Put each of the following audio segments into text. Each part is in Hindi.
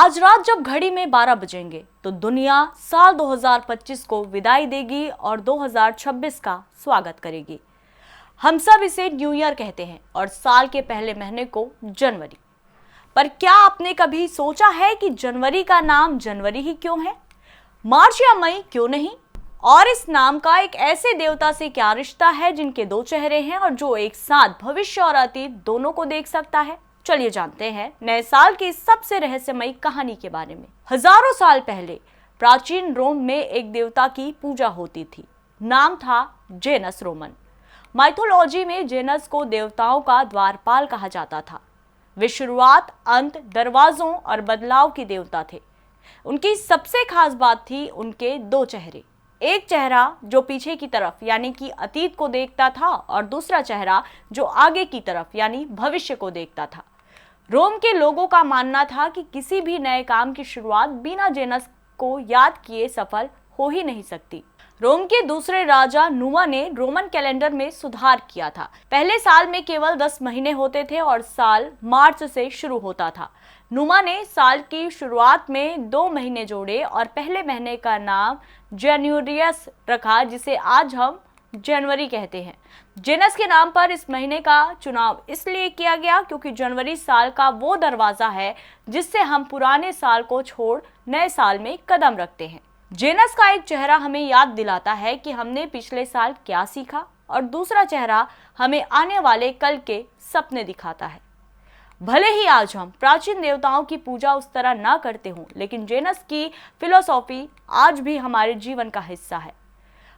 आज रात जब घड़ी में 12 बजेंगे तो दुनिया साल 2025 को विदाई देगी और 2026 का स्वागत करेगी। हम सब इसे न्यू ईयर कहते हैं और साल के पहले महीने को जनवरी। पर क्या आपने कभी सोचा है कि जनवरी का नाम जनवरी ही क्यों है, मार्च या मई क्यों नहीं? और इस नाम का एक ऐसे देवता से क्या रिश्ता है जिनके दो चेहरे हैं और जो एक साथ भविष्य और अतीत दोनों को देख सकता है? चलिए जानते हैं नए साल की सबसे रहस्यमयी कहानी के बारे में। हजारों साल पहले प्राचीन रोम में एक देवता की पूजा होती थी। नाम था जेनस रोमन। माइथोलॉजी में जेनस को देवताओं का द्वारपाल कहा जाता था। वे शुरुआत, अंत, दरवाजों और बदलाव की देवता थे। उनकी सबसे खास बात थी उनके दो चेहरे। एक चेहरा जो पीछे की तरफ यानी कि अतीत को देखता था और दूसरा चेहरा जो आगे की तरफ यानी भविष्य को देखता था। रोम के लोगों का मानना था कि किसी भी नए काम की शुरुआत बिना जेनस को याद किए सफल हो ही नहीं सकती। रोम के दूसरे राजा नुमा ने रोमन कैलेंडर में सुधार किया था। पहले साल में केवल 10 महीने होते थे और साल मार्च से शुरू होता था। नुमा ने साल की शुरुआत में 2 महीने जोड़े और पहले महीने का नाम जेन्यूरियस रखा, जिसे आज हम जनवरी कहते हैं। जेनस के नाम पर इस महीने का चुनाव इसलिए किया गया क्योंकि जनवरी साल का वो दरवाजा है जिससे हम पुराने साल को छोड़ नए साल में कदम रखते हैं। जेनस का एक चेहरा हमें याद दिलाता है कि हमने पिछले साल क्या सीखा और दूसरा चेहरा हमें आने वाले कल के सपने दिखाता है। भले ही आज हम प्राचीन देवताओं की पूजा उस तरह ना करते हों, लेकिन जेनस की फिलॉसफी आज भी हमारे जीवन का हिस्सा है।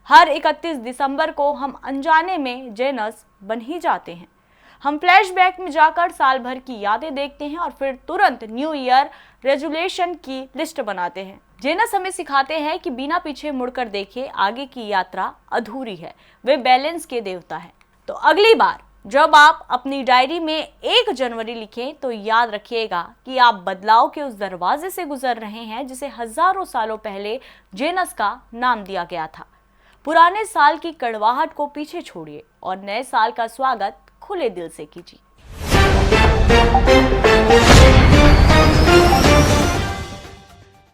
हर 31 दिसंबर को हम अनजाने में जेनस बन ही जाते हैं। हम फ्लैशबैक में जाकर साल भर की यादें देखते हैं और फिर तुरंत न्यू ईयर रेजोल्यूशन की लिस्ट बनाते हैं। जेनस हमें सिखाते हैं कि बिना पीछे मुड़कर देखे आगे की यात्रा अधूरी है। वे बैलेंस के देवता हैं। तो अगली बार जब आप अपनी डायरी में 1 जनवरी लिखें तो याद रखिएगा कि आप बदलाव के उस दरवाजे से गुजर रहे हैं जिसे हजारों सालों पहले जेनस का नाम दिया गया था। पुराने साल की कड़वाहट को पीछे छोड़िए और नए साल का स्वागत खुले दिल से कीजिए।